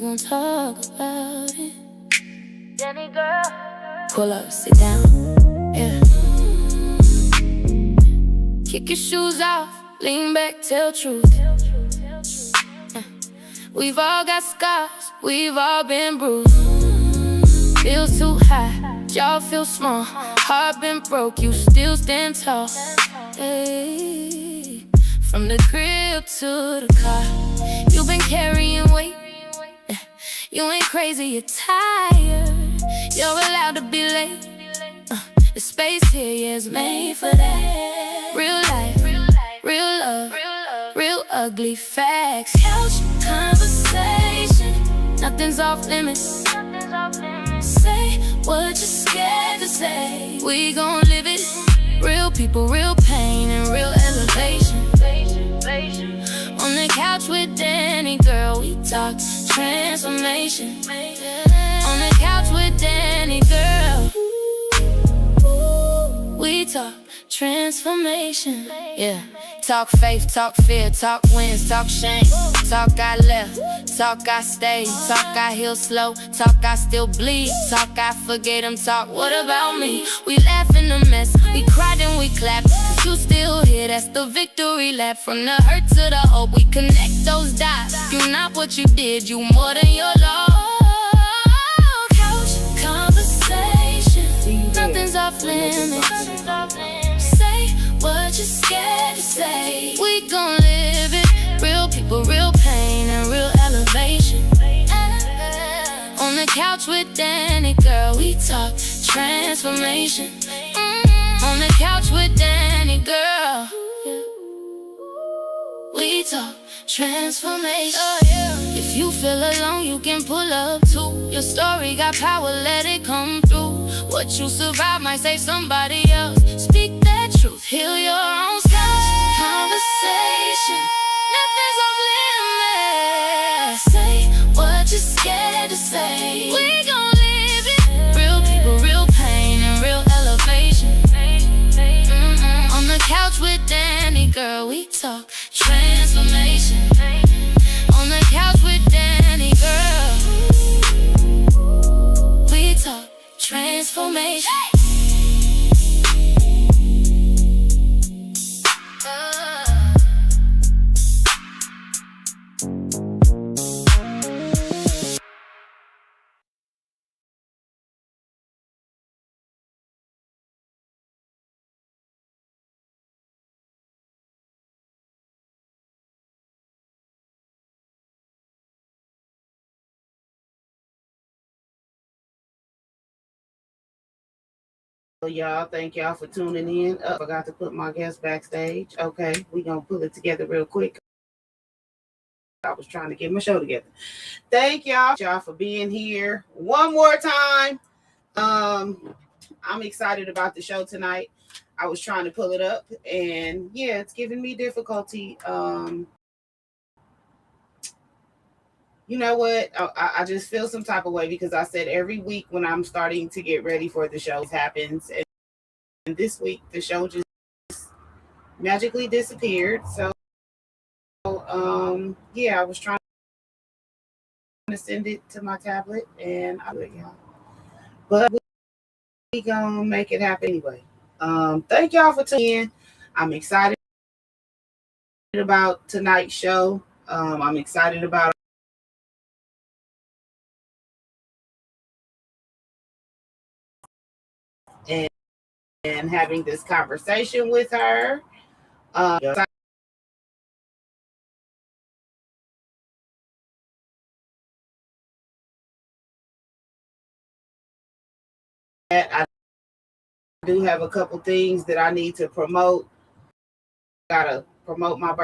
gon' talk about it. Danni Gyrl, pull up, sit down, yeah. Kick your shoes off, lean back, tell truth. We've all got scars, we've all been bruised. Feels too high, jaw feel small. Heart been broke, you still stand tall. Hey. From the crib to the car, you've been carrying weight. You ain't crazy, you're tired. You're allowed to be late. The space here, yeah, is made for that. Real life, real love, real ugly facts. Couch conversation, nothing's off limits. Say what you're scared to say. We gon' live it. Real people, real pain, and real elevation. On the couch with Danni Gyrl, we talk transformation. On the couch with Danni Gyrl, we talk transformation. Yeah. Talk faith, talk fear, talk wins, talk shame. Talk I left, talk I stayed. Talk I heal slow, talk I still bleed. Talk I forget them, talk what about me? We laugh in the mess, we cried and we clapped. Cause you still here, that's the victory lap. From the hurt to the hope, we connect those dots. You're not what you did, you more than your loss. Couch conversation, nothing's off limits. Say what you're scared to say. We gon' live it. Real people, real pain, and real elevation. On the couch with Danni Gyrl, we talk transformation. On the couch with Danni Gyrl, we talk transformation. If you feel alone, you can pull up too. Your story got power, let it come through. What you survive might save somebody else. Speak that truth, heal your own scars. Conversation, nothing's off limits. Say what you're scared to say. We gon' live it. Real people, real pain, and real elevation. On the couch with Danni Gyrl, we talk transformation. On the couch with Danni Gyrl, we talk transformation. Y'all, thank y'all for tuning in. I forgot to put my guest backstage. Okay, we gonna pull it together real quick. I was trying to get my show together. Thank y'all for being here one more time. I'm excited about the show tonight. I was trying to pull it up, and yeah, it's giving me difficulty. You know what? I just feel some type of way because I said every week when I'm starting to get ready for the show happens, and this week the show just magically disappeared. So yeah, I was trying to send it to my tablet, and I let y'all, but we gonna make it happen anyway. Thank y'all for tuning in. I'm excited about tonight's show. I'm excited about and having this conversation with her. I do have a couple things that I need to promote. Gotta promote my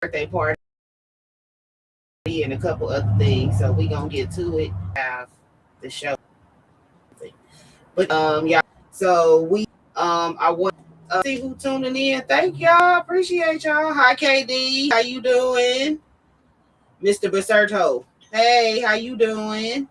birthday party and a couple other things. So we gonna get to it. Have the show, but yeah. So we I want to see who tuning in. Thank y'all. Appreciate y'all. Hi KD, how you doing? Mr. Baserto, hey, how you doing?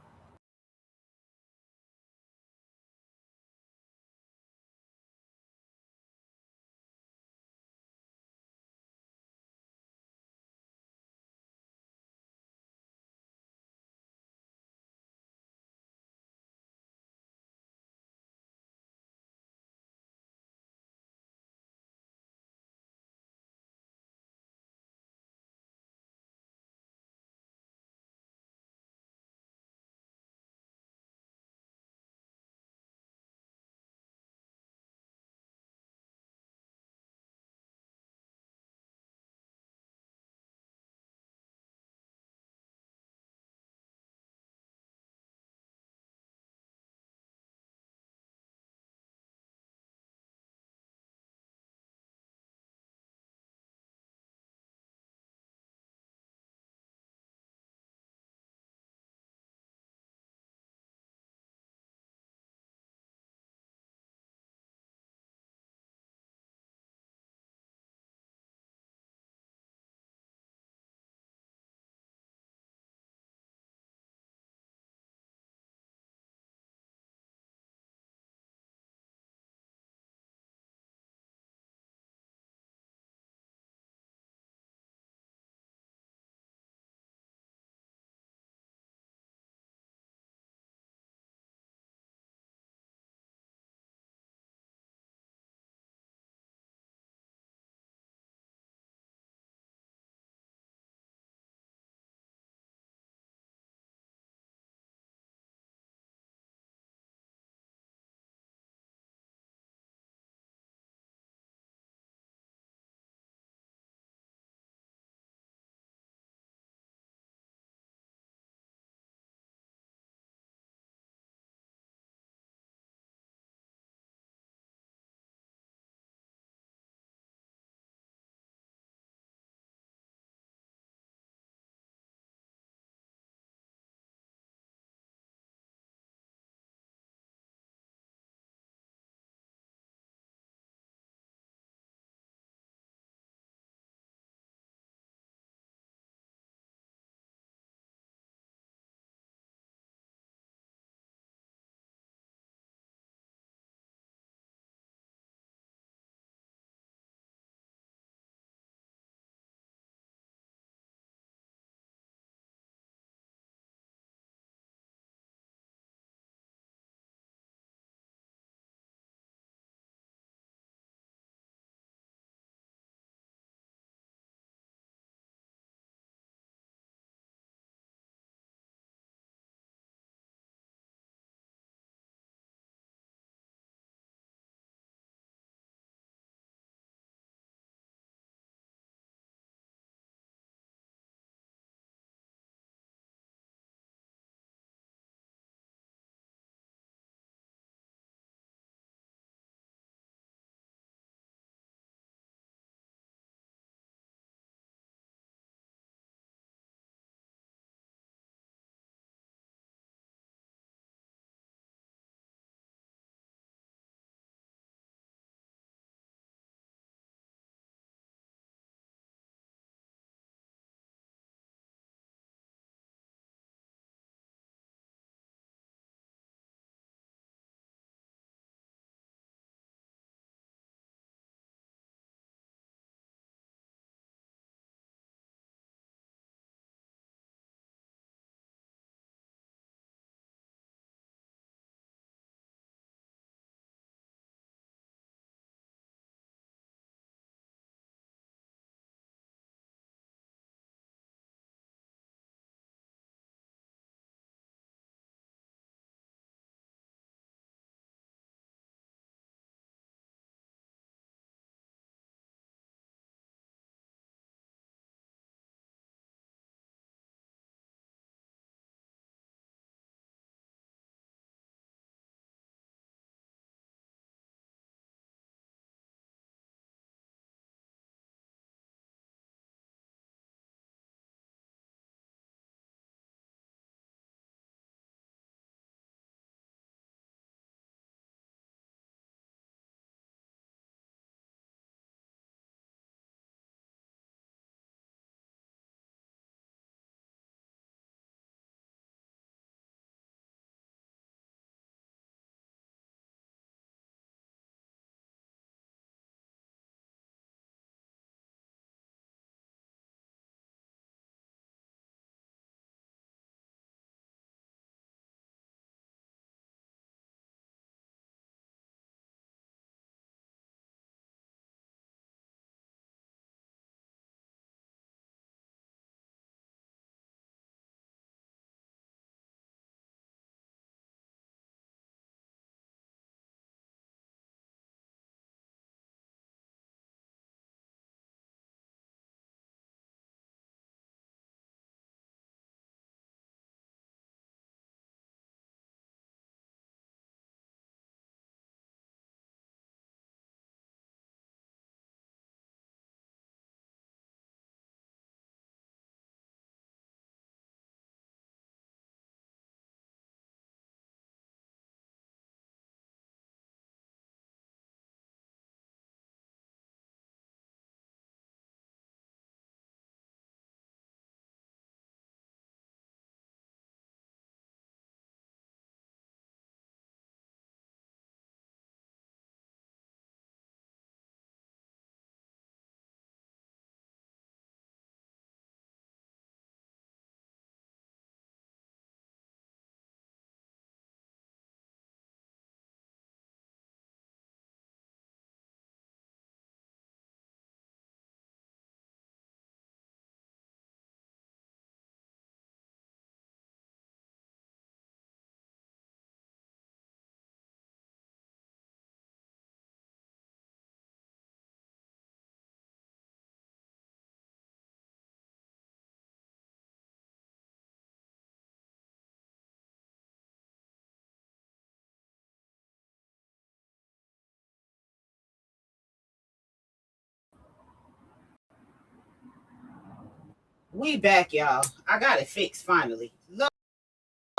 We back, y'all. I got it fixed finally.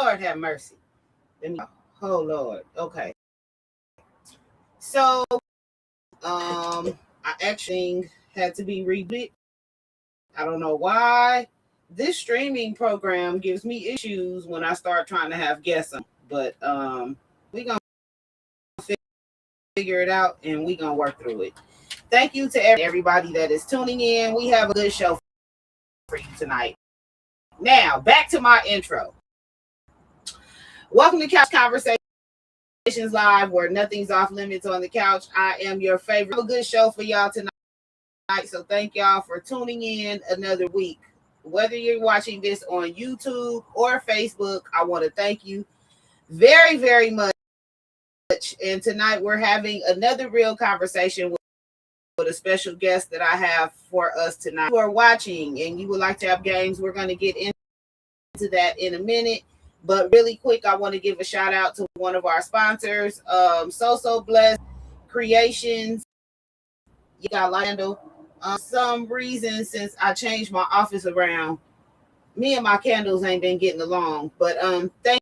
Lord have mercy. Oh Lord. Okay. So I actually had to be rebooted. I don't know why. This streaming program gives me issues when I start trying to have guests on. But we gonna figure it out and we gonna work through it. Thank you to everybody that is tuning in. We have a good show for you tonight. Now, back to my intro. Welcome to Couch Conversations Live, where nothing's off limits on the couch. I am your favorite. Have a good show for y'all tonight. So thank y'all for tuning in another week. Whether you're watching this on YouTube or Facebook, I want to thank you very, very much. And tonight we're having another real conversation with a special guest that I have for us tonight. If you are watching and you would like to have games, we're going to get into that in a minute. But really quick, I want to give a shout out to one of our sponsors, So Blessed Creations. You got Lando. Some reason, since I changed my office around, me and my candles ain't been getting along. But thank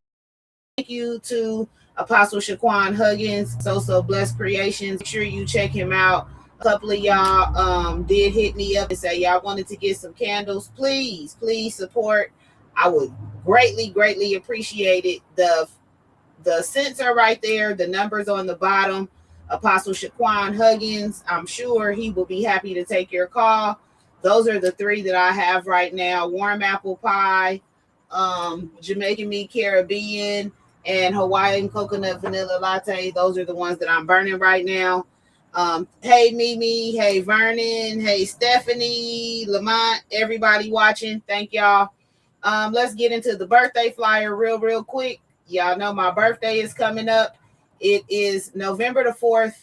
you to Apostle Shaquan Huggins, So Blessed Creations. Make sure you check him out. A couple of y'all did hit me up and say y'all wanted to get some candles. Please support. I would greatly appreciate it. The scents are right there. The numbers on the bottom. Apostle Shaquan Huggins, I'm sure he will be happy to take your call. Those are the three that I have right now: warm apple pie, Jamaican meat Caribbean, and Hawaiian coconut vanilla latte. Those are the ones that I'm burning right now. Hey Mimi, hey Vernon, hey Stephanie, Lamont, everybody watching, thank y'all. Let's get into the birthday flyer real quick. Y'all know my birthday is coming up. It is November the 4th.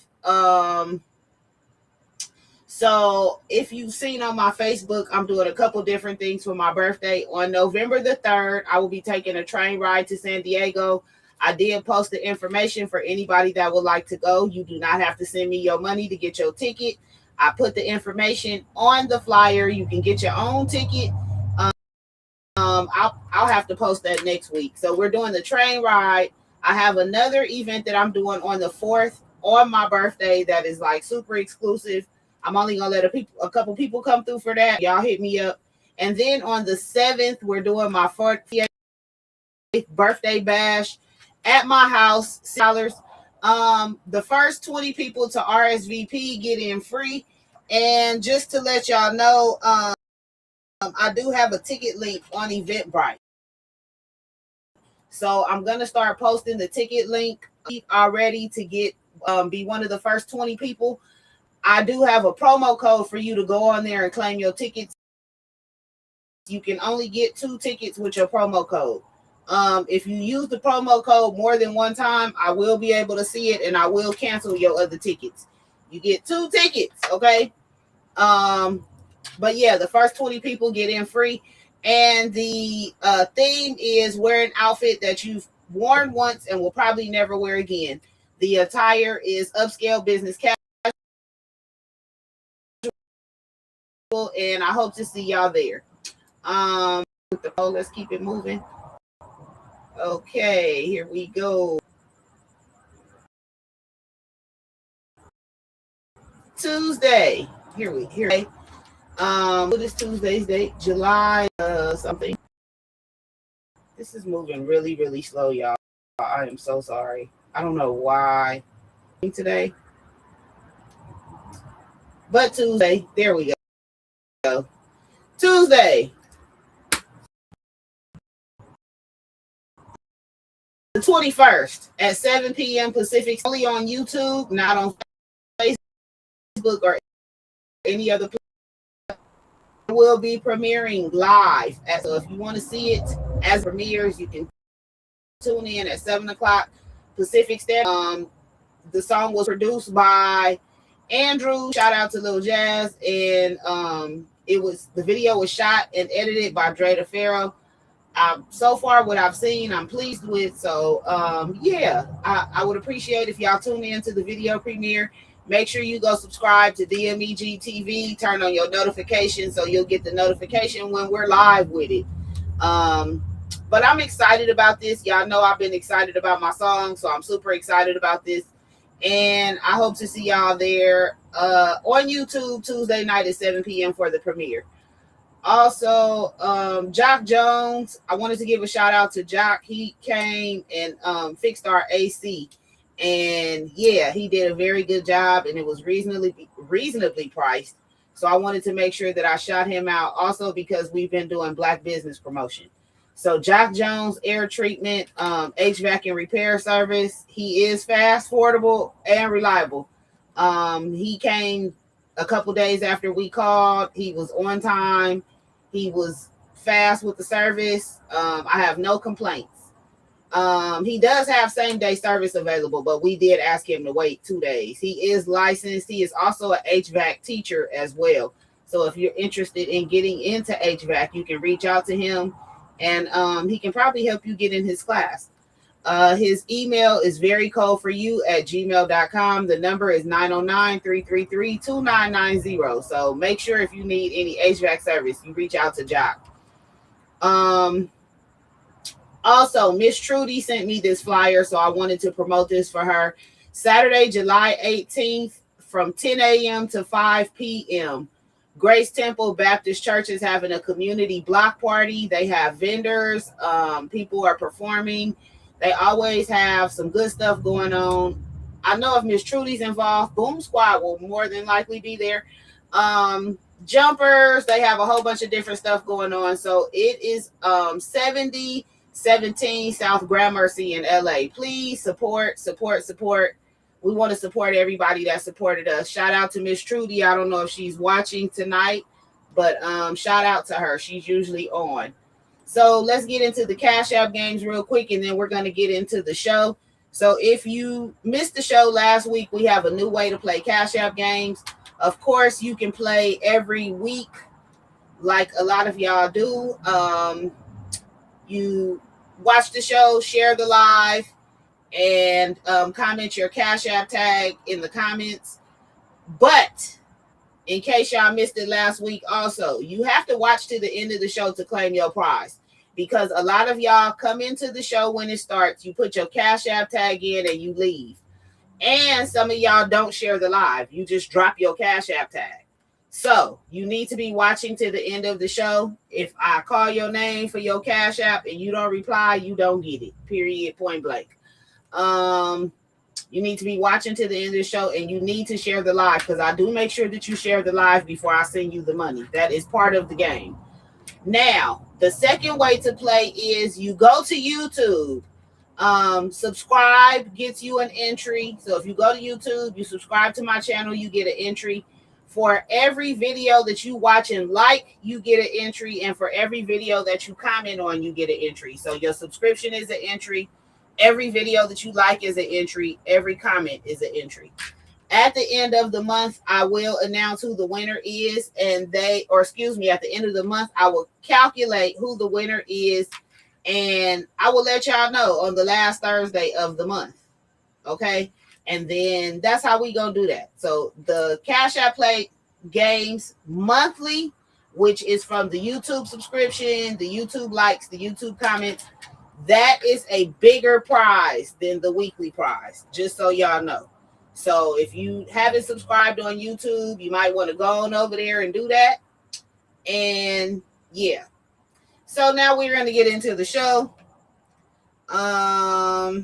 So if you've seen on my Facebook, I'm doing a couple different things for my birthday. On November the 3rd, I will be taking a train ride to San Diego. I did post the information for anybody that would like to go. You do not have to send me your money to get your ticket. I put the information on the flyer. You can get your own ticket. I'll have to post that next week. So we're doing the train ride. I have another event that I'm doing on the 4th on my birthday that is like super exclusive. I'm only gonna let a couple people come through for that. Y'all hit me up. And then on the 7th, we're doing my 40th birthday bash at my house. The first 20 people to RSVP get in free. And just to let y'all know, I do have a ticket link on Eventbrite. So I'm going to start posting the ticket link already to get be one of the first 20 people. I do have a promo code for you to go on there and claim your tickets. You can only get 2 tickets with your promo code. If you use the promo code more than one time, I will be able to see it and I will cancel your other tickets. You get 2 tickets, okay? But yeah, the first 20 people get in free. And the theme is wear an outfit that you've worn once and will probably never wear again. The attire is upscale business casual. And I hope to see y'all there. Let's keep it moving. Okay, here we go. Tuesday. Here. What is Tuesday's date? July something. This is moving really slow, y'all. I am so sorry. I don't know why today. But Tuesday, there we go. Tuesday. The 21st at 7 p.m. Pacific, only on YouTube, not on Facebook or any other place. Will be premiering live. So if you want to see it as premieres, you can tune in at 7 o'clock Pacific Standard. The song was produced by Andrew. Shout out to Lil Jazz. And the video was shot and edited by Dre DeFaro. So far, what I've seen, I'm pleased with. So yeah, I would appreciate if y'all tune in to the video premiere. Make sure you go subscribe to DMEG TV. Turn on your notifications so you'll get the notification when we're live with it. But I'm excited about this. Y'all know I've been excited about my song, so I'm super excited about this. And I hope to see y'all there on YouTube Tuesday night at 7 p.m. for the premiere. Also, Jock Jones, I wanted to give a shout out to Jock. He came and fixed our AC. And yeah, he did a very good job, and it was reasonably priced. So I wanted to make sure that I shout him out also because we've been doing Black business promotion. So Jock Jones Air Treatment, HVAC and repair service. He is fast, affordable, and reliable. He came a couple days after we called. He was on time. He was fast with the service. I have no complaints. He does have same day service available, but we did ask him to wait 2 days. He is licensed. He is also an HVAC teacher as well. So if you're interested in getting into HVAC, you can reach out to him, and he can probably help you get in his class. His email is verycoldforyou@gmail.com. The number is 909-333-2990. So make sure if you need any HVAC service, you reach out to Jock. Also, Miss Trudy sent me this flyer, so I wanted to promote this for her. Saturday, July 18th from 10 a.m. to 5 p.m. Grace Temple Baptist Church is having a community block party. They have vendors. People are performing. They always have some good stuff going on. I know if Miss Trudy's involved, Boom Squad will more than likely be there. Jumpers, they have a whole bunch of different stuff going on. So it is 7017 South Gramercy in LA. Please support. We want to support everybody that supported us. Shout out to Miss Trudy. I don't know if she's watching tonight, but shout out to her. She's usually on. So let's get into the Cash App games real quick, and then we're going to get into the show. So if you missed the show last week, we have a new way to play Cash App games. Of course, you can play every week like a lot of y'all do. You watch the show, share the live, and comment your Cash App tag in the comments. But in case y'all missed it last week, also, you have to watch to the end of the show to claim your prize, because a lot of y'all come into the show when it starts, you put your Cash App tag in and you leave. And some of y'all don't share the live. You just drop your Cash App tag. So you need to be watching to the end of the show. If I call your name for your Cash App and you don't reply, you don't get it. Period. Point blank. You need to be watching to the end of the show, and you need to share the live, because I do make sure that you share the live before I send you the money. That is part of the game. Now, the second way to play is you go to YouTube. Subscribe gets you an entry. So if you go to YouTube, you subscribe to my channel, you get an entry. For every video that you watch and like, you get an entry. And for every video that you comment on, you get an entry. So your subscription is an entry. Every video that you like is an entry. Every comment is an entry. At the end of the month, I will announce who the winner is, and at the end of the month, I will calculate who the winner is, and I will let y'all know on the last Thursday of the month. Okay? And then that's how we gonna do that. So the Cash App play games monthly, which is from the YouTube subscription, the YouTube likes, the YouTube comments. That is a bigger prize than the weekly prize, just so y'all know. So if you haven't subscribed on YouTube, you might want to go on over there and do that. And yeah. So now we're going to get into the show. All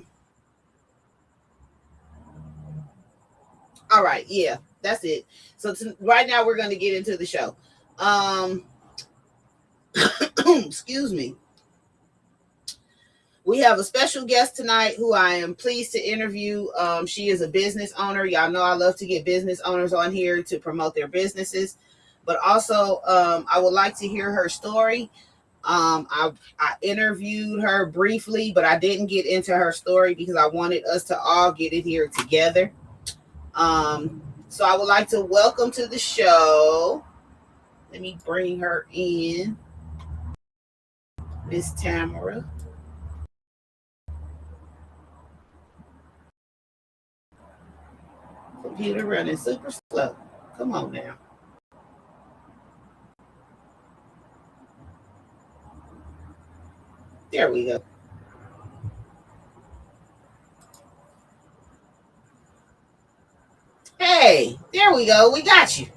right. Yeah, that's it. So right now we're going to get into the show. Excuse me. We have a special guest tonight who I am pleased to interview. She is a business owner. Y'all know I love to get business owners on here to promote their businesses. But also, I would like to hear her story. I interviewed her briefly, but I didn't get into her story because I wanted us to all get in here together. So I would like to welcome to the show. Let me bring her in. Miss Tamara. Computer running super slow. Come on now. There we go. Hey, there we go. We got you.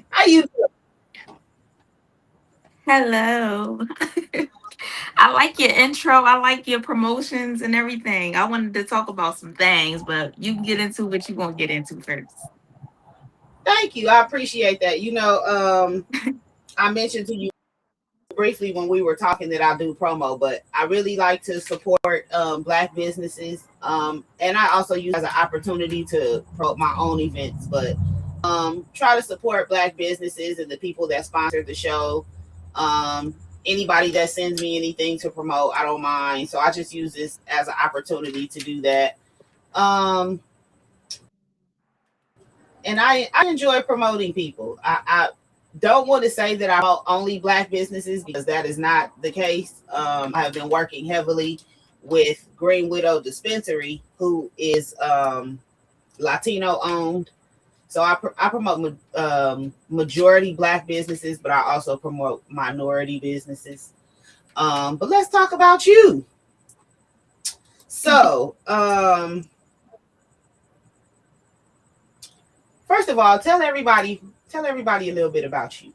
How you Hello. I like your intro. I like your promotions and everything. I wanted to talk about some things, but you can get into what you want to get into first. Thank you. I appreciate that. I mentioned to you briefly when we were talking that I do promo, but I really like to support black businesses. And I also use it as an opportunity to promote my own events, but try to support black businesses and the people that sponsor the show. Um, Anybody that sends me anything to promote, I don't mind. So I just use this as an opportunity to do that. Um, and I enjoy promoting people. I don't want to say that I promote only black businesses because that is not the case. I have been working heavily with Green Widow Dispensary, who is Latino owned. So I promote majority black businesses, but I also promote minority businesses. But let's talk about you. So, first of all, tell everybody a little bit about you.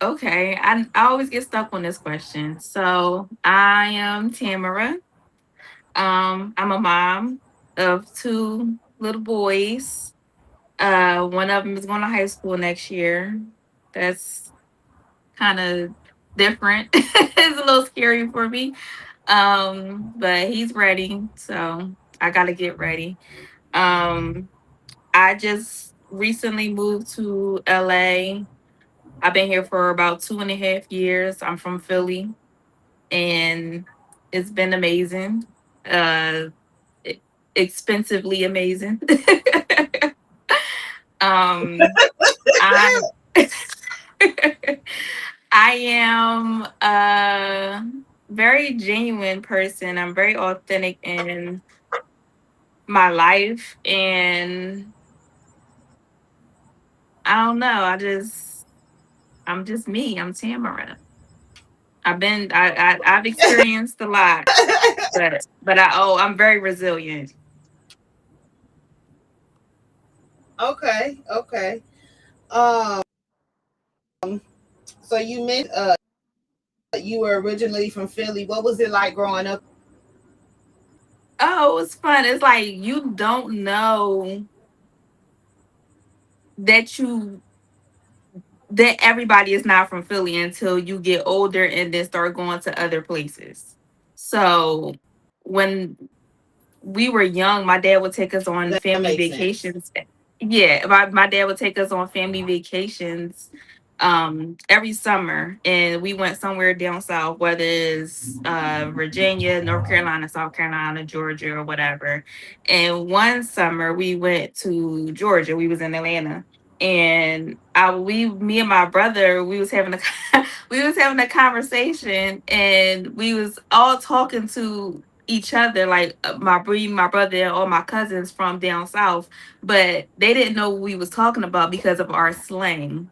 Okay, I always get stuck on this question. So I am Tamara. I'm a mom of two little boys. One of them is going to high school next year. That's kind of different. It's a little scary for me. But he's ready, so I gotta get ready. Um, I just recently moved to LA. I've been here for about 2.5 years. I'm from Philly, and it's been amazing. Uh, e- Expensively amazing. um, I I am a very genuine person. I'm very authentic in my life, and I don't know. I'm just me. I'm Tamara. I've experienced a lot, I'm very resilient. Okay, okay. Um, so you mentioned you were originally from Philly. What was it like growing up? Oh, it's fun. It's like you don't know that you that everybody is not from Philly until you get older and then start going to other places. So when we were young, my dad would take us on That family makes sense. vacations. Yeah, my dad would take us on family vacations every summer, and we went somewhere down south, whether it's Virginia, North Carolina, South Carolina, Georgia, or whatever. And one summer we went to Georgia. We was in Atlanta, and me and my brother, we was having a we was having a conversation, and we was all talking to each other, like my brother, and all my cousins from down south, but they didn't know what we was talking about because of our slang,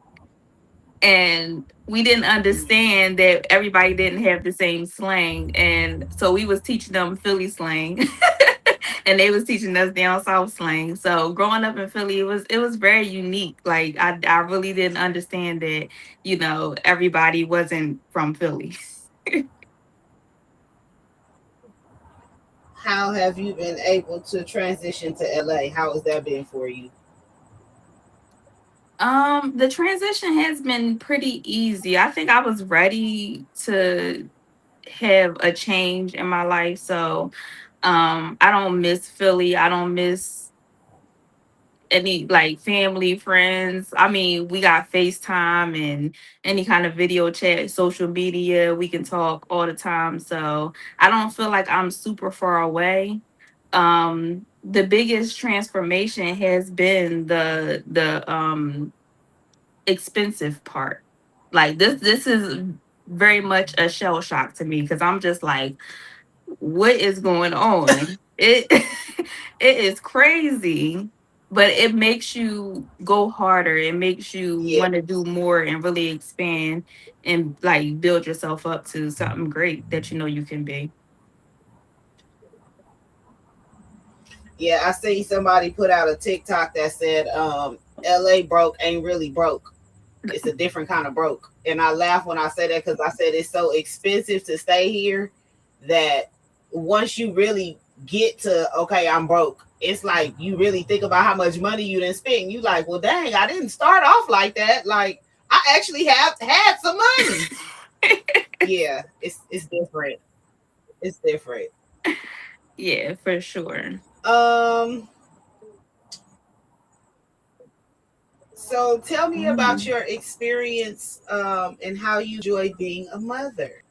and we didn't understand that everybody didn't have the same slang, and so we was teaching them Philly slang, and they was teaching us down south slang. So growing up in Philly, it was very unique. Like I really didn't understand that everybody wasn't from Philly. How have you been able to transition to LA? How has that been for you? The transition has been pretty easy. I think I was ready to have a change in my life. So I don't miss Philly. I don't miss any like family, friends. I mean, we got FaceTime and any kind of video chat, social media. We can talk all the time. So I don't feel like I'm super far away. The biggest transformation has been the expensive part. Like this is very much a shell shock to me because I'm just like, what is going on? It it is crazy, but it makes you go harder. It makes you Yeah, want to do more and really expand and like build yourself up to something great that you know you can be. yeah. I see somebody put out a TikTok that said, "L.A. broke ain't really broke. It's a different kind of broke." And I laugh when I say that because I said it's so expensive to stay here that once you really get to okay, I'm broke. It's like you really think about how much money you didn't spend. You like, well, dang, I didn't start off like that. Like I actually have had some money. Yeah, it's different. It's different. Yeah, for sure. Um, so tell me about Mhm. your experience and how you enjoy being a mother.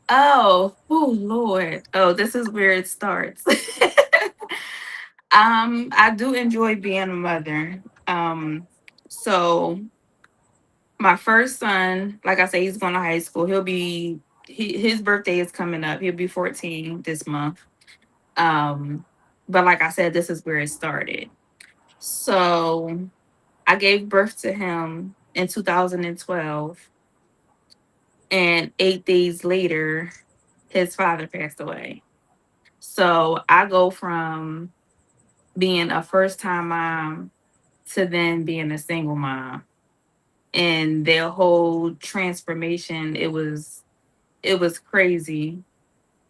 Oh, Lord. Oh, this is where it starts. I do enjoy being a mother. So my first son, like I say, he's going to high school. His birthday is coming up. He'll be 14 this month. Um, but like I said, this is where it started. So I gave birth to him in 2012, and 8 days later, his father passed away. So I go from being a first time mom to then being a single mom. And their whole transformation, it was crazy.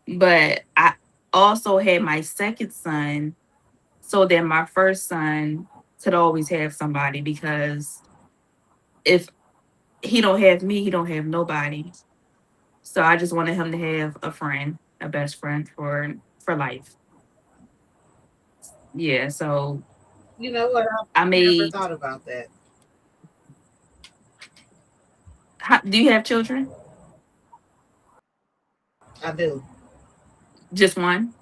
But I also had my second son so that my first son could always have somebody, because if he don't have me, he don't have nobody. So I just wanted him to have a friend, a best friend for life. Yeah, so You know what? I've I never made thought about that. do you have children? I do. Just one?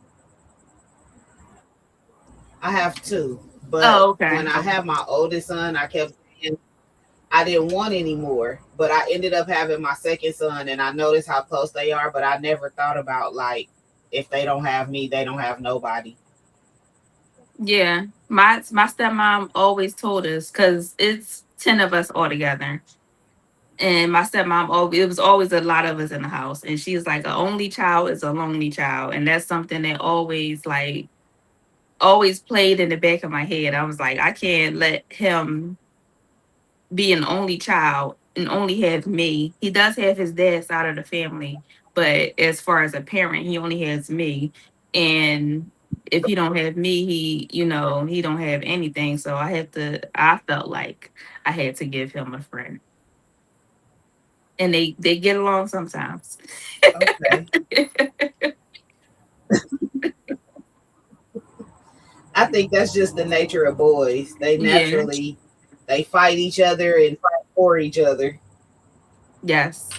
I have two, but Oh, okay. when I Okay. had my oldest son, I kept saying I didn't want any more. But I ended up having my second son, and I noticed how close they are. But I never thought about like if they don't have me, they don't have nobody. Yeah. My stepmom always told us, because it's 10 of us all together. And my stepmom, it was always a lot of us in the house. And she's like, a only child is a lonely child. And that's something that always played in the back of my head. I was like, I can't let him be an only child and only have me. He does have his dad side of the family, but as far as a parent, he only has me. And if he don't have me, he don't have anything. So I felt like I had to give him a friend. And they get along sometimes. Okay. I think that's just the nature of boys. They Yeah. naturally they fight each other and fight for each other. Yes.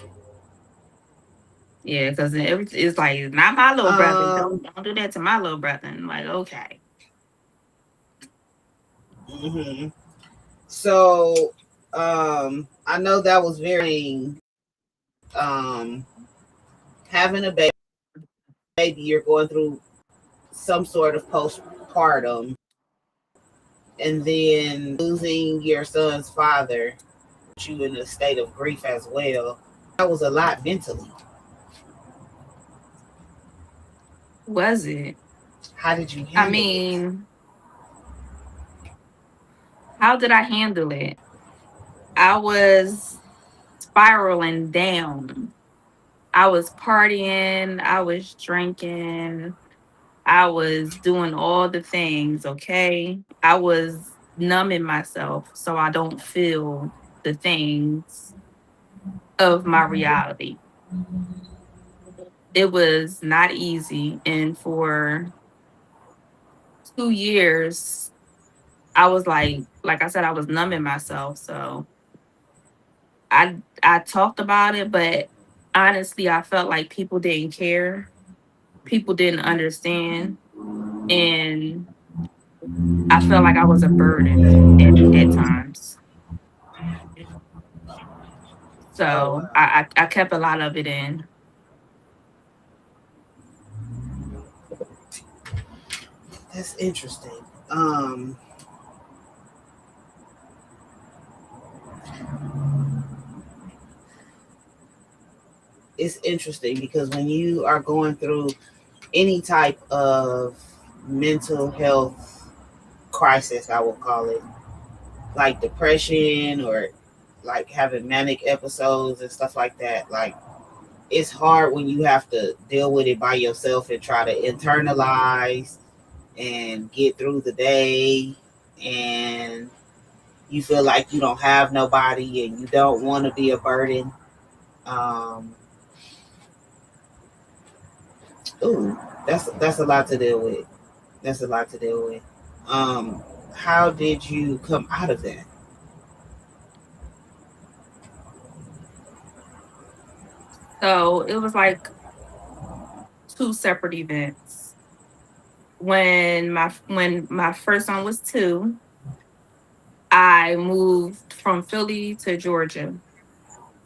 Yeah, because it's like, not my little brother. Don't Um. don't do that to my little brother. And I'm like, okay. Mhm. So, I know that was very having a baby. You're going through some sort of postpartum, and then losing your son's father, you in a state of grief as well. That was a lot mentally. Was it? How did you I handle it? mean, how did I handle it? I was spiraling down. I was partying, I was drinking, I was doing all the things, okay? I was numbing myself so I don't feel the things of my reality. It was not easy. And for 2 years, I was like I said, I was numbing myself. So I talked about it, but honestly, I felt like people didn't care. People didn't understand. And I felt like I was a burden at times. Oh So wow. I kept a lot of it in. That's interesting. Um, it's interesting because when you are going through any type of mental health crisis, I will call it, like depression or like having manic episodes and stuff like that, like it's hard when you have to deal with it by yourself and try to internalize and get through the day, and you feel like you don't have nobody and you don't want to be a burden. um ooh, that's a lot to deal with. That's a lot to deal with. um how did you come out of that? So it was like two separate events. When my first son was 2, I moved from Philly to Georgia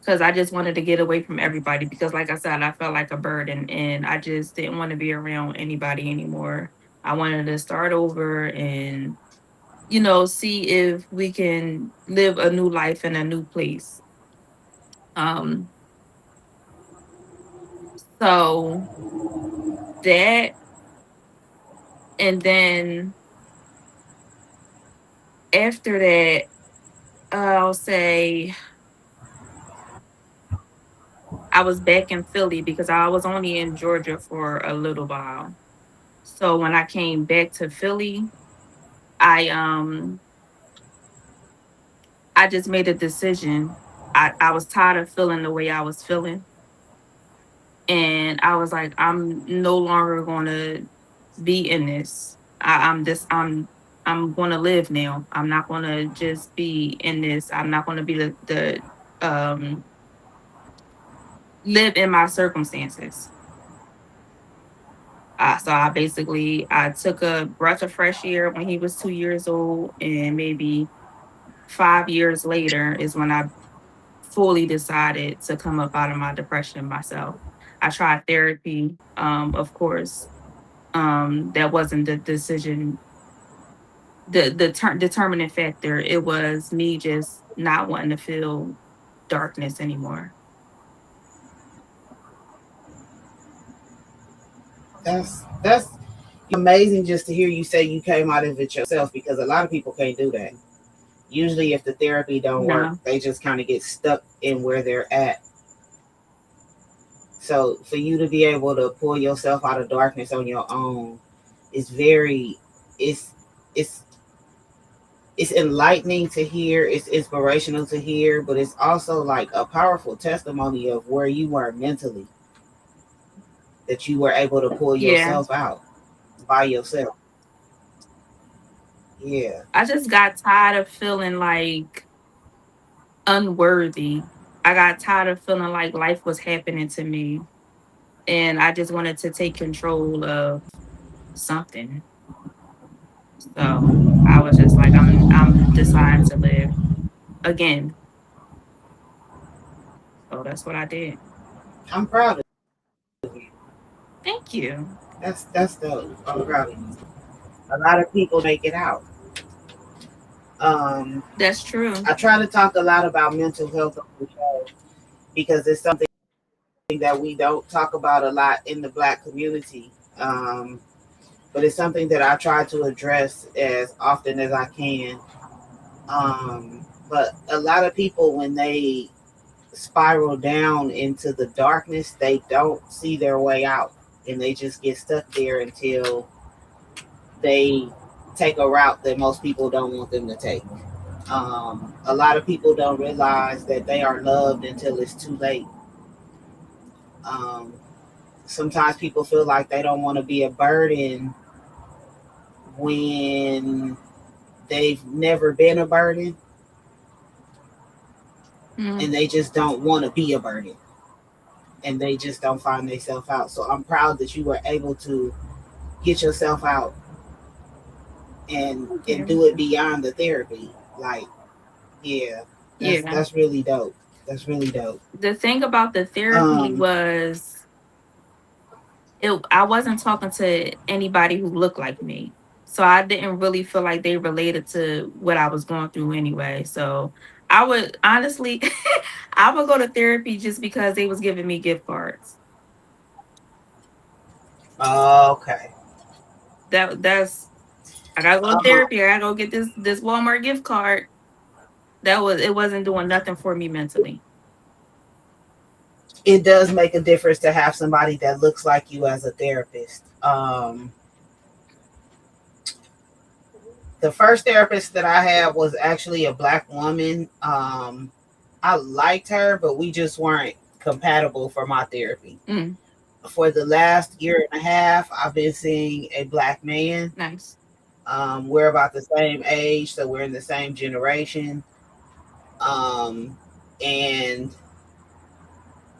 because I just wanted to get away from everybody because, like I said, I felt like a burden and I just didn't want to be around anybody anymore. I wanted to start over and, see if we can live a new life in a new place. Um, so that, and then after that, I'll say I was back in Philly because I was only in Georgia for a little while. So when I came back to Philly, I um I just made a decision. I was tired of feeling the way I was feeling. And I was like, I'm no longer gonna be in this. I'm gonna live now. I'm not gonna just be in this. I'm not gonna be the live in my circumstances. So I took a breath of fresh air when he was 2 years old, and maybe 5 years later is when I fully decided to come up out of my depression myself. I tried therapy, of course. That wasn't the decision, the determining factor. It was me just not wanting to feel darkness anymore. That's amazing just to hear you say you came out of it yourself, because a lot of people can't do that. Usually if the therapy don't work, No, they just kind of get stuck in where they're at. So for you to be able to pull yourself out of darkness on your own is very, it's it's it's enlightening to hear, it's inspirational to hear, but it's also like a powerful testimony of where you were mentally, that you were able to pull yeah, yourself out by yourself. Yeah. I just got tired of feeling like unworthy. I got tired of feeling like life was happening to me, and I just wanted to take control of something. So I was just like, I'm deciding to live again. So that's what I did. I'm proud of you. Thank you. That's dope. I'm proud of you. A lot of people make it out. um That's true. I try to talk a lot about mental health on the show because it's something that we don't talk about a lot in the Black community. But it's something that I try to address as often as I can. But a lot of people, when they spiral down into the darkness, they don't see their way out, and they just get stuck there until they take a route that most people don't want them to take. A lot of people don't realize that they are loved until it's too late. Um, Sometimes people feel like they don't want to be a burden when they've never been a burden, Mm, and they just don't want to be a burden, and they just don't find themselves out. So I'm proud that you were able to get yourself out and thank and you. do it beyond the therapy. Like, yeah, Yeah. that's really dope. That's really dope. The thing about the therapy Um, was I wasn't talking to anybody who looked like me. So I didn't really feel like they related to what I was going through anyway. So I would honestly, I would go to therapy just because they was giving me gift cards. Okay. That's I gotta go to Um, therapy. I gotta go get this Walmart gift card. It wasn't doing nothing for me mentally. it does make a difference to have somebody that looks like you as a therapist. The first therapist that I had was actually a black woman. I liked her, but we just weren't compatible for my therapy. Mm, For the last year and a half, I've been seeing a black man. nice. We're about the same age, so we're in the same generation. Um, and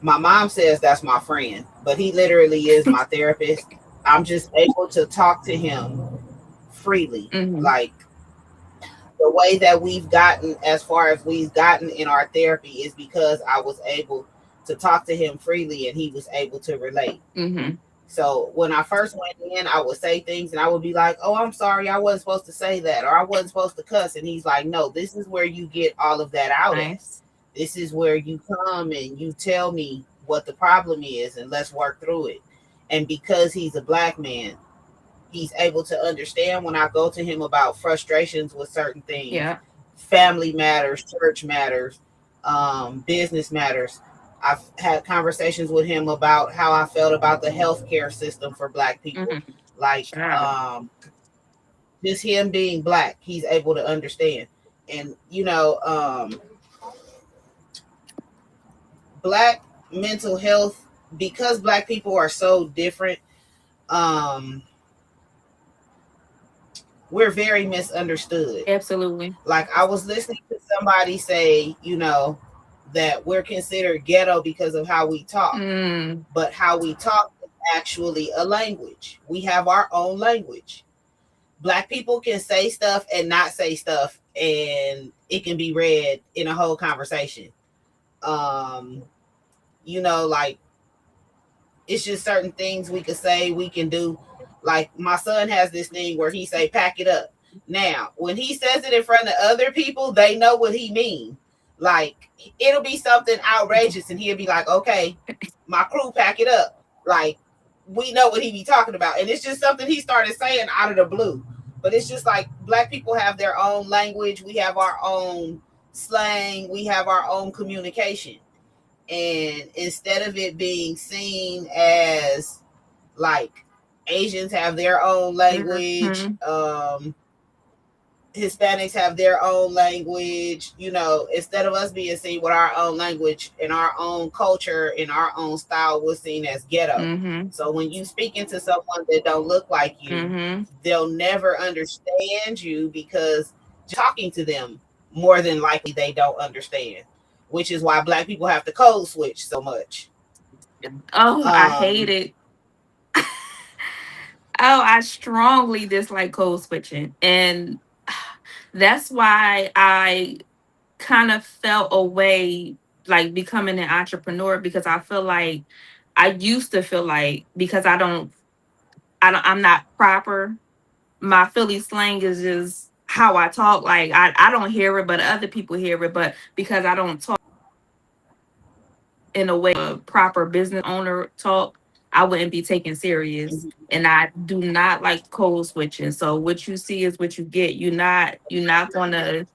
my mom says that's my friend, but he literally is my therapist. I'm just able to talk to him freely. Hmm. Like the way that we've gotten as far as we've gotten in our therapy is because I was able to talk to him freely and he was able to relate. Hmm. So when I first went in, I would say things and I would be like, "Oh, I'm sorry, I wasn't supposed to say that," or "I wasn't supposed to cuss." And he's like, "No, this is where you get all of that out at. Nice. This is where you come and you tell me what the problem is and let's work through it." And because he's a black man, he's able to understand when I go to him about frustrations with certain things, Yeah. family matters, church matters, business matters. I've had conversations with him about how I felt about the healthcare system for black people. Hmm. Like Child. just him being black, he's able to understand. And black mental health, because black people are so different, um, we're very misunderstood. Absolutely. Like I was listening to somebody say, that we're considered ghetto because of how we talk, Mm, but how we talk is actually a language. We have our own language. Black people can say stuff and not say stuff, and it can be read in a whole conversation. Um, like it's just certain things we could say, we can do. Like my son has this thing where he say pack it up. Now when he says it in front of other people, they know what he means. Like it'll be something outrageous and he'll be like, "Okay, my crew pack it up." Like we know what he be talking about, and it's just something he started saying out of the blue. But it's just like black people have their own language, we have our own slang, we have our own communication. And instead of it being seen as like Asians have their own language, mhm, Hispanics have their own language, instead of us being seen with our own language and our own culture and our own style, we're seen as ghetto. mhm, So when you speak into someone that don't look like you, mhm. they'll never understand you because talking to them, more than likely they don't understand, which is why black people have to code switch so much. Oh, I hate Um, it. Oh, I strongly dislike code switching. And that's why I kind of felt away like becoming an entrepreneur because I feel like I used to feel like because I'm not proper. My Philly slang is just how I talk. Like I don't hear it, but other people hear it. But because I don't talk in a way a proper business owner talk, I wouldn't be taken serious. And I do not like code switching. So what you see is what you get. You're not gonna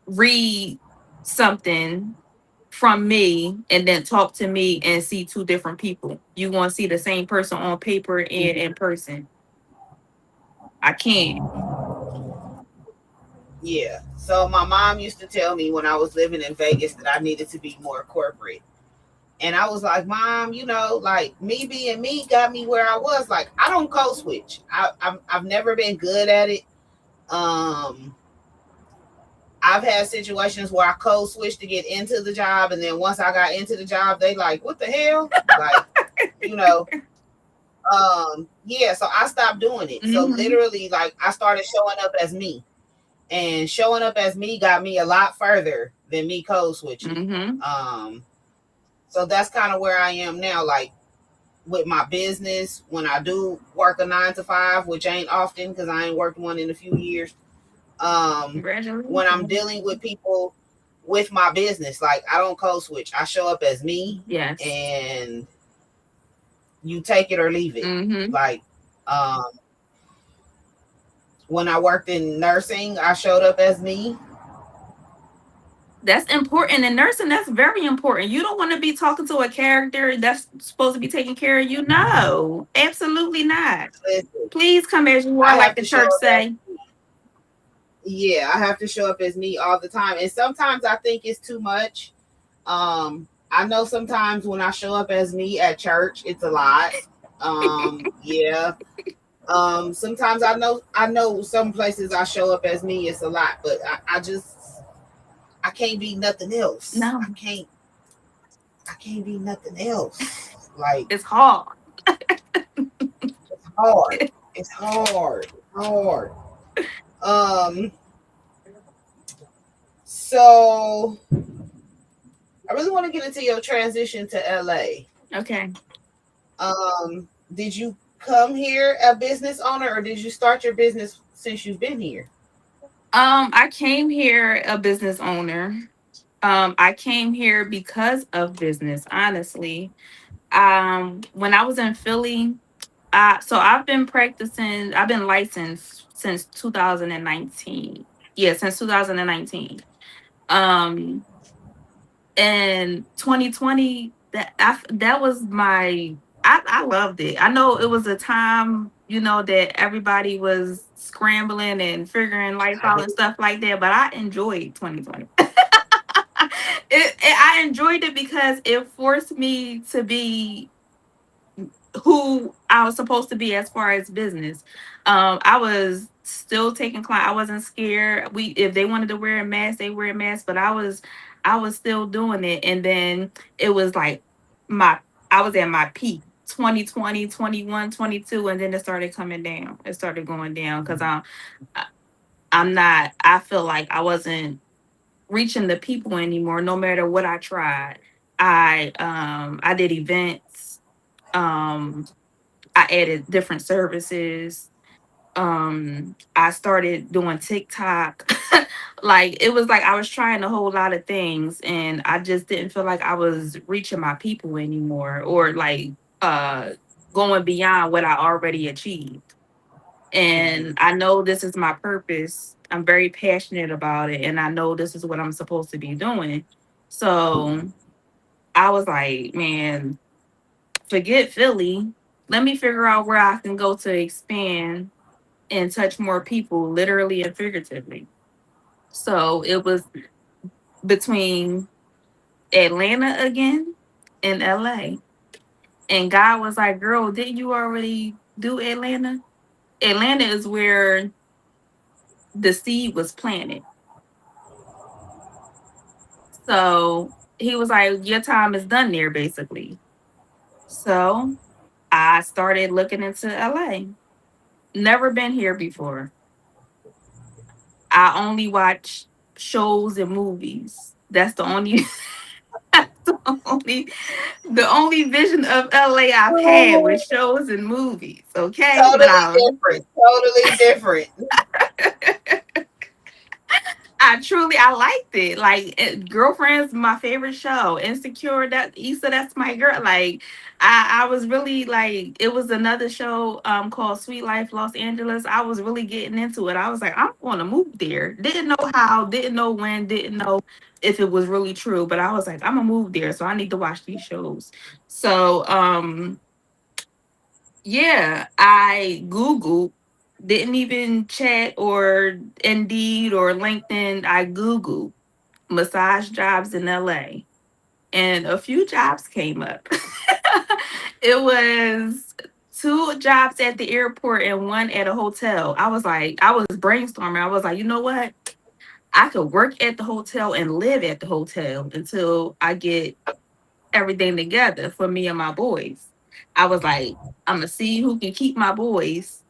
read something from me and then talk to me and see two different people. You want to see the same person on paper and in person. I can't. yeah. So my mom used to tell me when I was living in Vegas that I needed to be more corporate. And I was like, "Mom, like me being me got me where I was. Like, I don't code switch. I've never been good at it. Um, I've had situations where I code switched to get into the job, and then once I got into the job, they like, what the hell? Like, you know, yeah. So I stopped doing it. So Hmm. literally, like, I started showing up as me, and showing up as me got me a lot further than me code switching. Hmm. Um, so that's kind of where I am now. Like, with my business when I do work a 9 to 5, which ain't often because I ain't worked one in a few years. When I'm Congratulations. dealing with people with my business, like I don't code switch. I show up as me, Yes. and you take it or leave it. Mm-hmm. Like um, when I worked in nursing, I showed up as me. That's important in nursing. That's very important. You don't want to be talking to a character that's supposed to be taking care of you. No, absolutely not. Listen, Please come as you I are, like have the to show church up as say. yeah, I have to show up as me all the time. And sometimes I think it's too much. I know sometimes when I show up as me at church, it's a lot. Yeah. Sometimes I know some places I show up as me, it's a lot, but I just I can't be nothing else. No, I can't be nothing else. Like it's hard. it's hard. It's hard. Hard. Um, so I really want to get into your transition to LA. Okay. Did you come here a business owner, or did you start your business since you've been here? I came here a business owner. I came here because of business, honestly. When I was in Philly, so I've been practicing, I've been licensed since 2019. Yeah, since 2019. Um, and 2020, that was my, I loved it. I know it was a time, that everybody was scrambling and figuring life I out did. and stuff like that, but I enjoyed 2020. I enjoyed it because it forced me to be who I was supposed to be as far as business. I was still taking client. I wasn't scared. We If they wanted to wear a mask, they wear a mask, but I was still doing it. And then it was like my I was at my peak. 2020, 21, 22, and then it started coming down. It started going down because I'm not, I feel like I wasn't reaching the people anymore no matter what I tried. I did events. Um I added different services. I started doing TikTok. Like it was like I was trying a whole lot of things and I just didn't feel like I was reaching my people anymore or like uh going beyond what I already achieved. Mhm. And I know this is my purpose. I'm very passionate about it and I know this is what I'm supposed to be doing. So I was like, man, forget Philly. Let me figure out where I can go to expand and touch more people, literally and figuratively. So it was between Atlanta again and LA. And God was like, girl, didn't you already do Atlanta? Atlanta is where the seed was planted. So he was like, your time is done there, basically. So I started looking into LA. Never been here before. I only watch shows and movies. That's the only the only the only vision of LA I've had with Oh, shows and movies. Okay, but totally different. Totally different. I liked it. Like Girlfriend's my favorite show. Insecure, that Issa, that's my girl. Like I was really like it was another show called Sweet Life Los Angeles. I was really getting into it. I was like, I'm gonna move there. Didn't know how, didn't know when, didn't know if it was really true, but I was like, I'm gonna move there, so I need to watch these shows. So yeah, I Googled, didn't even chat or Indeed or LinkedIn. I Googled massage jobs in LA and a few jobs came up. It was two jobs at the airport and one at a hotel. I was brainstorming. I was like, you know what? I could work at the hotel and live at the hotel until I get everything together for me and my boys. I was like, I'm gonna see who can keep my boys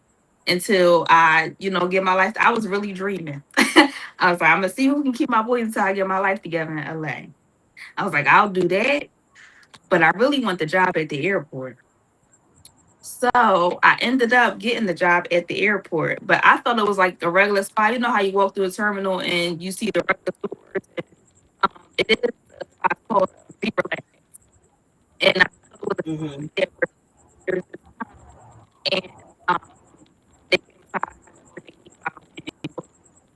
until I, get my life. I was really dreaming. I was like, I'm gonna see who can keep my boys until I get my life together in LA. I was like, I'll do that, but I really want the job at the airport. So I ended up getting the job at the airport, but I thought it was like a regular spot. You know how you walk through a terminal and you see the regular stores. It is a spot called Zebra Land, and I thought it was Mm-hmm. a there for years. And um, they came inside and they keep out and go to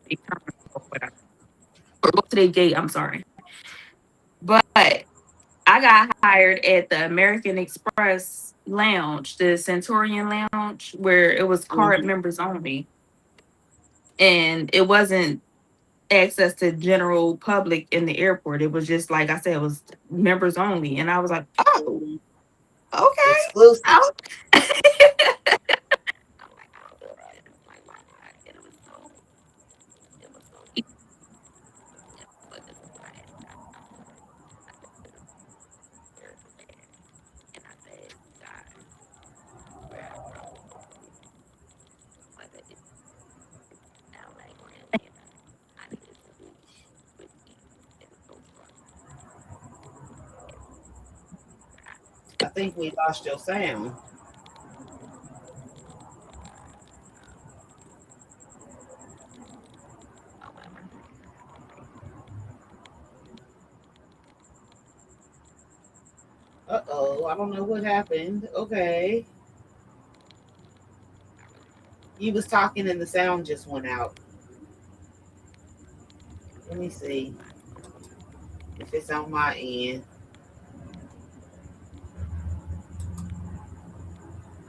the terminal or whatever, or go to their gate. I'm sorry, but I got hired at the American Express Lounge, the Centurion Lounge, where it was card Mm-hmm. members only, and it wasn't access to general public in the airport. It was just like I said, it was members only, and I was like, oh, okay. Exclusive. I'll- I'm like, I'll do it. Like, why not? And it was so easy. But this is what I had got. I lifted up there for that, and I said, God, wherever I'm supposed to be, whether it's LA or Atlanta, I need it to reach with ease and no struggle. I think we lost your sound. Uh-oh, I don't know what happened. Okay. You was talking and the sound just went out. Let me see if it's on my end.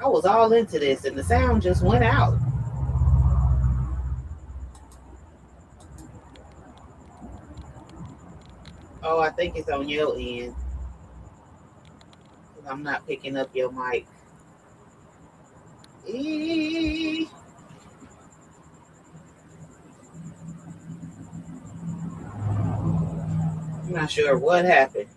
I was all into this and the sound just went out. Oh, I think it's on your end. 'Cause I'm not picking up your mic. I'm not sure what happened.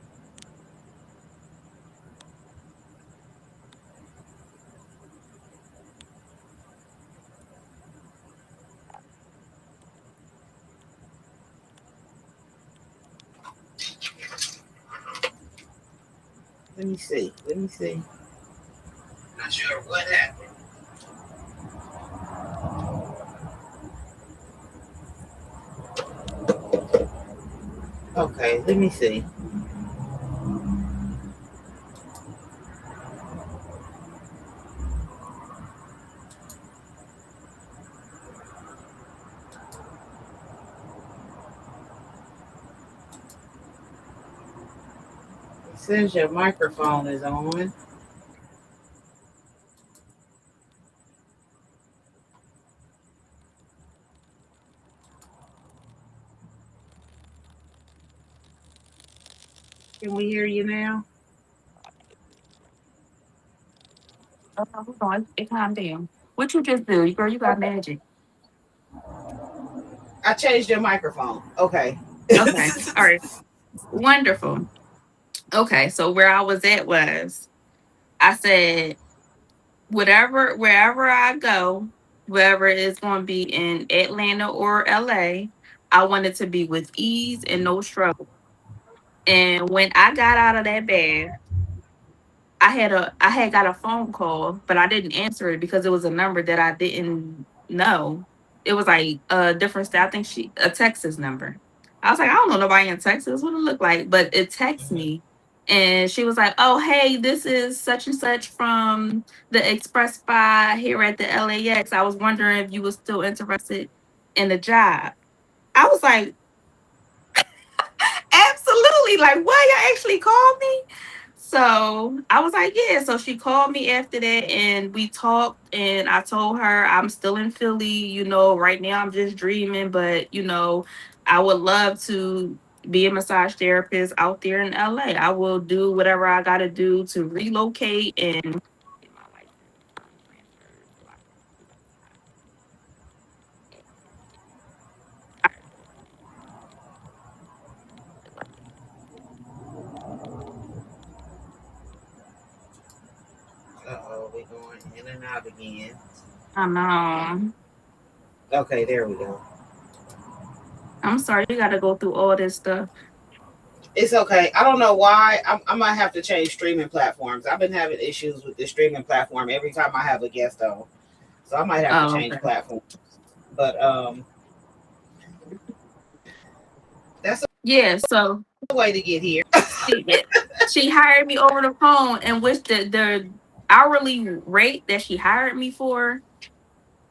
Let me see. Let me see. Not sure what happened. Okay, let me see. It says your microphone is on. Can we hear you now? Oh, hold on, it calmed down. What you just do, girl? You got Okay. magic. I changed your microphone. Okay. Okay, all right, wonderful. Okay, so where I was at was I said wherever I go, whether it's going to be in Atlanta or LA, I want it to be with ease and no struggle. And when I got out of that bath, I had got a phone call, but I didn't answer it because it was a number that I didn't know. It was like a different state. I think a Texas number. I was like, I don't know nobody in Texas. What it look like? But it texted me, and she was like, "Oh, hey, this is such and such from the Express Five here at the LAX. I was wondering if you were still interested in the job." I was like, absolutely. Like, why you actually called me? So I was like, yeah. So she called me after that and we talked. And I told her I'm still in Philly. Right now I'm just dreaming, but, I would love to be a massage therapist out there in LA. I will do whatever I got to do to relocate and get my license transferred. So I can do Uh-oh, we're going in and out again. I know. Okay, there we go. I'm sorry you got to go through all this stuff. It's okay. I don't know why. I might have to change streaming platforms. I've been having issues with the streaming platform every time I have a guest on, so I might have to Oh, change okay. platforms. But that's Yeah, so a way to get here. she she hired me over the phone, and which the hourly rate that she hired me for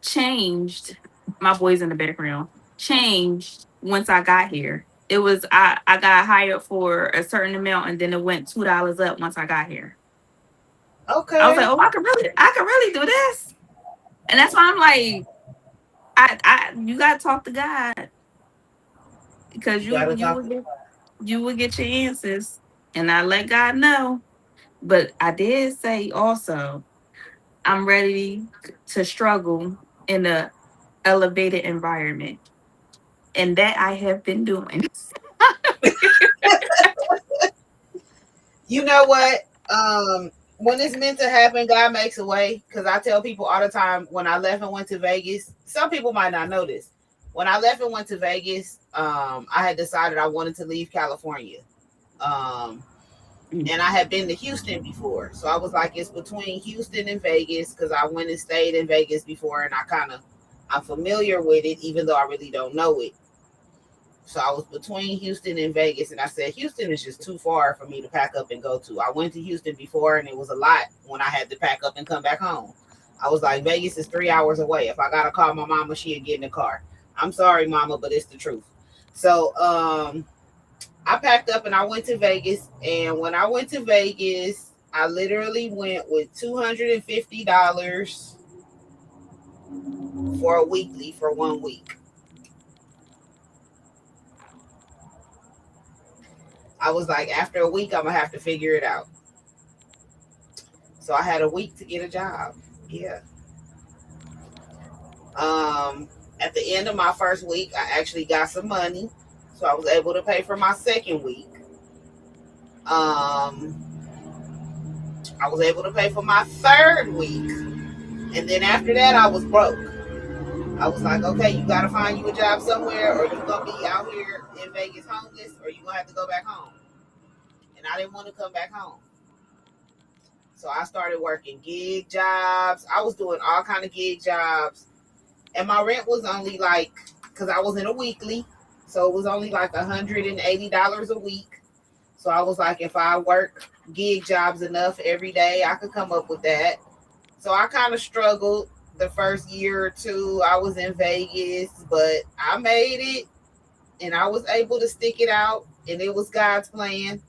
changed. My boys in the background changed once I got here. It was I got hired for a certain amount, and then it went $2 up once I got here. I was like, Okay, oh, I could really do this, and that's why I'm like, I you gotta talk to God because you you gotta you talk. will get you will get your answers, and I let God know. But I did say also, I'm ready to struggle in a elevated environment, and that I have been doing. You know what? When it's meant to happen, God makes a way. Because I tell people all the time, when I left and went to Vegas, some people might not know this. When I left and went to Vegas, I had decided I wanted to leave California. Um, and I had been to Houston before, so I was like, it's between Houston and Vegas because I went and stayed in Vegas before, and I'm familiar with it, even though I really don't know it. So I was between Houston and Vegas, and I said Houston is just too far for me to pack up and go to. I went to Houston before, and it was a lot when I had to pack up and come back home. I was like, Vegas is 3 hours away. If I gotta call my mama, she'd get in the car. I'm sorry, mama, but it's the truth. So I packed up and I went to Vegas. And when I went to Vegas, I literally went with $250 for a weekly for 1 week. I was like, after a week, I'm gonna have to figure it out. So I had a week to get a job. Yeah. Um, at the end of my first week, I actually got some money, so I was able to pay for my second week. Um, I was able to pay for my third week, and then after that, I was broke. I was like, okay, you gotta find you a job somewhere, or you gonna be out here in Vegas homeless, or you gonna have to go back home. And I didn't want to come back home, so I started working gig jobs. I was doing all kind of gig jobs, and my rent was only like, because I was in a weekly, so it was only like $180 a week. So I was like, if I work gig jobs enough every day, I could come up with that. So I kind of struggled the first year or two. I was in Vegas, but I made it, and I was able to stick it out, and it was God's plan.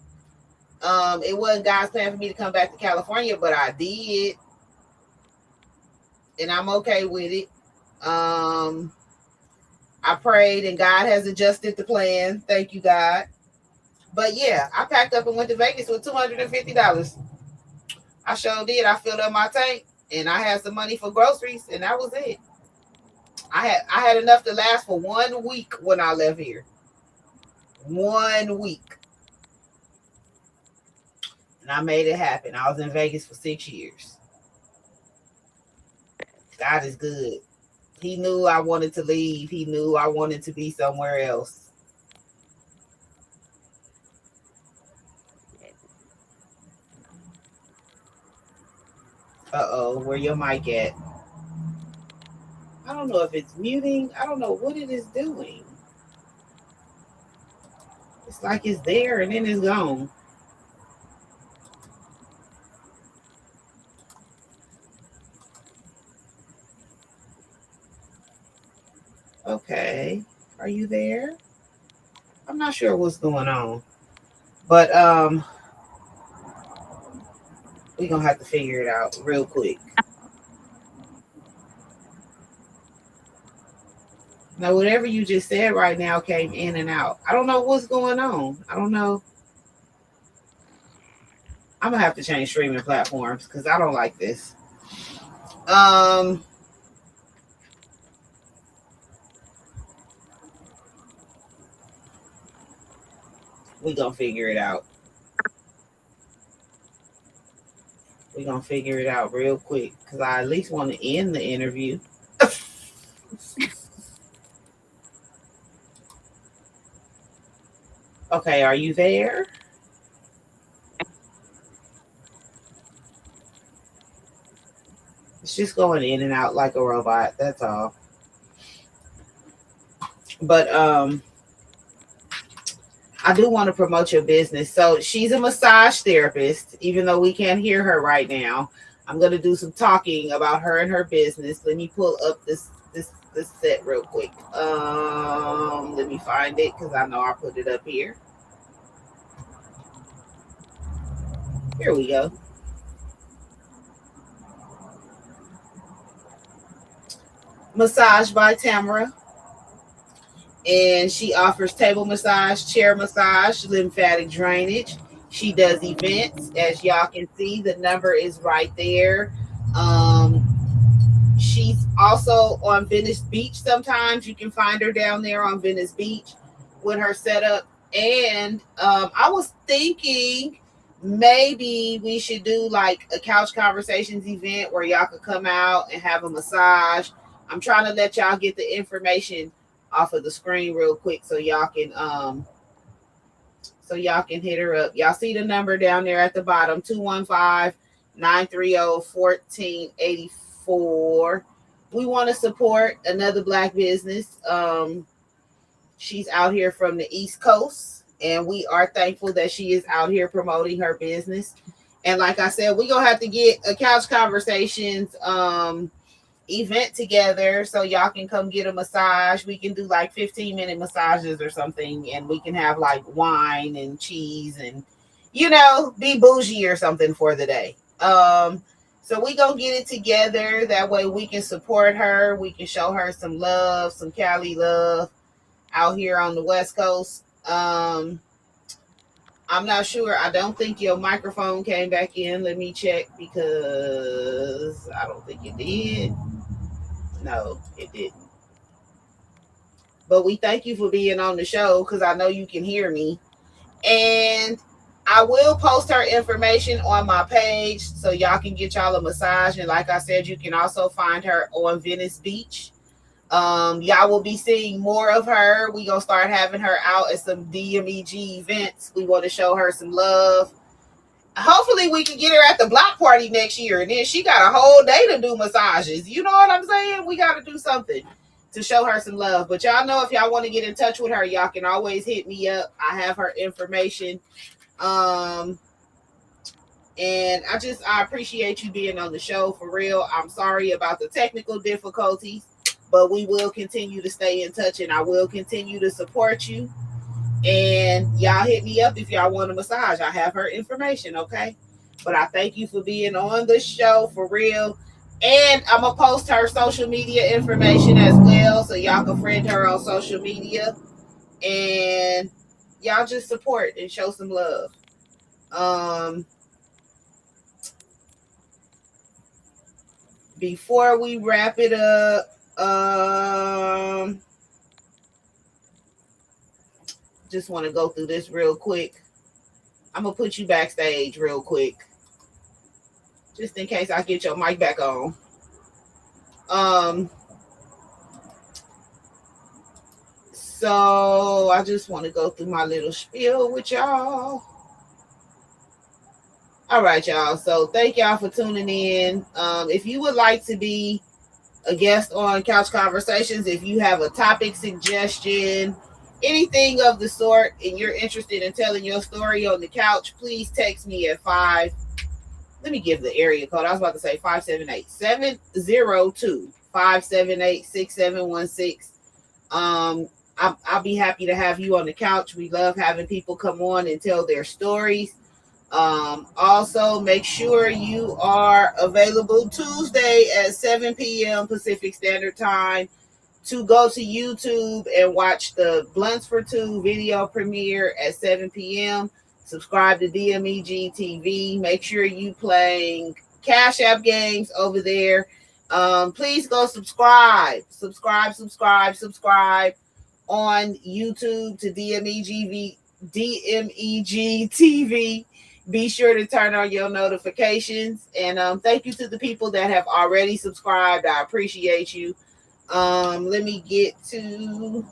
It wasn't God's plan for me to come back to California, but I did, and I'm okay with it. Um, I prayed, and God has adjusted the plan. Thank you, God. But yeah, I packed up and went to Vegas with $250. I sure did. I filled up my tank, and I had some money for groceries, and that was it. I had enough to last for 1 week when I left here. 1 week. And I made it happen. I was in Vegas for 6 years. God is good. He knew I wanted to leave. He knew I wanted to be somewhere else. Uh-oh, where your mic at? I don't know if it's muting. I don't know what it is doing. It's like it's there and then it's gone. Okay. Are you there? I'm not sure what's going on. But we're gonna have to figure it out real quick. Now whatever you just said right now came in and out. I don't know what's going on. I don't know. I'm gonna have to change streaming platforms because I don't like this. Um we gonna figure it out. We're gonna figure it out real quick because I at least want to end the interview. Okay, are you there? It's just going in and out like a robot. That's all. But I do want to promote your business. So she's a massage therapist, even though we can't hear her right now. I'm gonna do some talking about her and her business. Let me pull up this set real quick. Let me find it because I know I put it up here. Here we go. Massage by Tamara. And she offers table massage, chair massage, lymphatic drainage. She does events. As y'all can see, the number is right there. Um, she's also on Venice Beach sometimes. You can find her down there on Venice Beach with her setup. And I was thinking maybe we should do like a couch conversations event where y'all could come out and have a massage. I'm trying to let y'all get the information off of the screen real quick so y'all can hit her up. Y'all see the number down there at the bottom, 215-930-1484. We want to support another Black business. She's out here from the East Coast, and we are thankful that she is out here promoting her business. And like I said, we're gonna have to get a couch conversations event together so y'all can come get a massage. We can do like 15-minute massages or something, and we can have like wine and cheese and be bougie or something for the day. So we gonna get it together. That way we can support her. We can show her some love, some Cali love out here on the West Coast. I'm not sure. I don't think your microphone came back in. Let me check because I don't think it did. No, it didn't. But we thank you for being on the show because I know you can hear me. And I will post her information on my page so y'all can get y'all a massage. And like I said, you can also find her on Venice Beach. Y'all will be seeing more of her. We gonna start having her out at some DMEG events. We want to show her some love. Hopefully we can get her at the block party next year, and then she got a whole day to do massages. You know what I'm saying? We got to do something to show her some love. But y'all know, if y'all want to get in touch with her, y'all can always hit me up. I have her information. And I appreciate you being on the show, for real. I'm sorry about the technical difficulties, but we will continue to stay in touch, and I will continue to support you. And y'all hit me up if y'all want a massage. I have her information, okay? But I thank you for being on the show, for real. And I'm going to post her social media information as well, so y'all can friend her on social media. And y'all just support and show some love. Before we wrap it up, just want to go through this real quick. I'm gonna put you backstage real quick, just in case I get your mic back on. So I just want to go through my little spiel with y'all. All right, y'all. So thank y'all for tuning in. If you would like to be a guest on Couch Conversations, if you have a topic suggestion, anything of the sort, and you're interested in telling your story on the couch, please text me at let me give the area code. I was about to say 578-702-578-6716. I'll be happy to have you on the couch. We love having people come on and tell their stories. Also, make sure you are available Tuesday at 7 p.m. Pacific Standard Time to go to YouTube and watch the Blunts for Two video premiere at 7 p.m. Subscribe to DMEG TV. Make sure you playing Cash App games over there. Please go subscribe on YouTube to DMEG TV. Be sure to turn on your notifications. And thank you to the people that have already subscribed. I appreciate you. Let me get to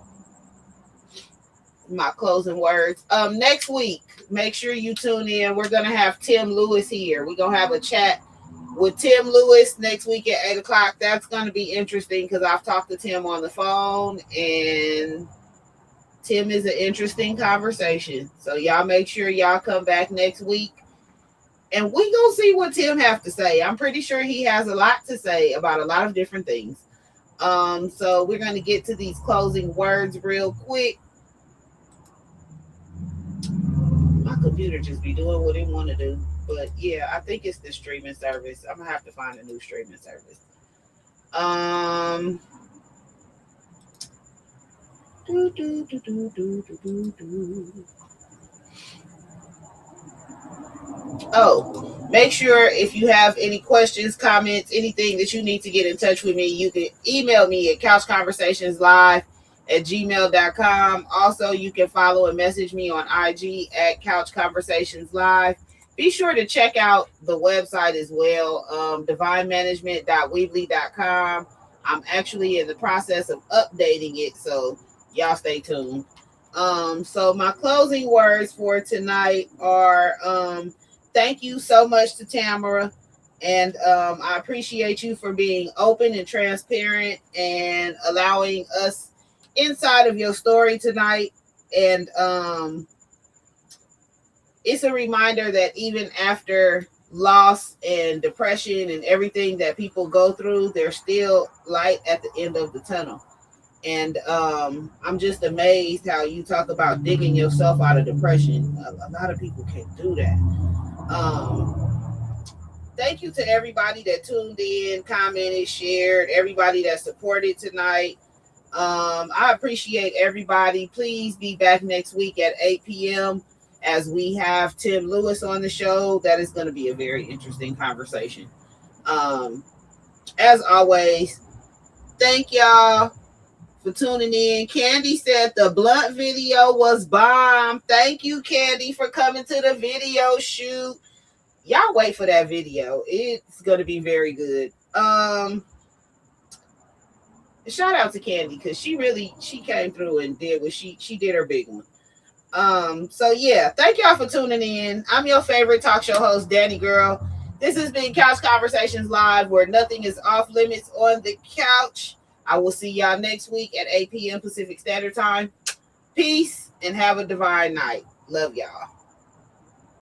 my closing words. Next week, make sure you tune in. We're gonna have Tim Lewis here. We're gonna have a chat with Tim Lewis next week at 8 o'clock. That's gonna be interesting because I've talked to Tim on the phone, and Tim is an interesting conversation. So y'all make sure y'all come back next week, and we gonna see what Tim have to say. I'm pretty sure he has a lot to say about a lot of different things. So we're gonna get to these closing words real quick. My computer just be doing what it want to do, but yeah, I think it's the streaming service. I'm gonna have to find a new streaming service. Do, do, do, do, do, do, do, do. Oh, make sure if you have any questions, comments, anything that you need to get in touch with me, you can email me at couchconversationslive@gmail.com. Also, you can follow and message me on IG at Couch Conversations Live. Be sure to check out the website as well, divinemanagement.weebly.com. I'm actually in the process of updating it, so y'all stay tuned. So my closing words for tonight are thank you so much to Tamara, and I appreciate you for being open and transparent and allowing us inside of your story tonight. And it's a reminder that even after loss and depression and everything that people go through, there's still light at the end of the tunnel. And I'm just amazed how you talk about digging yourself out of depression. A lot of people can't do that. Thank you to everybody that tuned in, commented, shared, everybody that supported tonight. I appreciate everybody. Please be back next week at 8 p.m. as we have Tim Lewis on the show. That is going to be a very interesting conversation. As always, thank y'all for tuning in. Candy said the blunt video was bomb. Thank you, Candy, for coming to the video shoot. Y'all wait for that video. It's gonna be very good. Shout out to Candy because she came through and did what she did her big one. So yeah, thank y'all for tuning in. I'm your favorite talk show host, Danni Gyrl. This has been Couch Conversations Live, where nothing is off limits on the couch. I will see y'all next week at 8 p.m. Pacific Standard Time. Peace and have a divine night. Love y'all.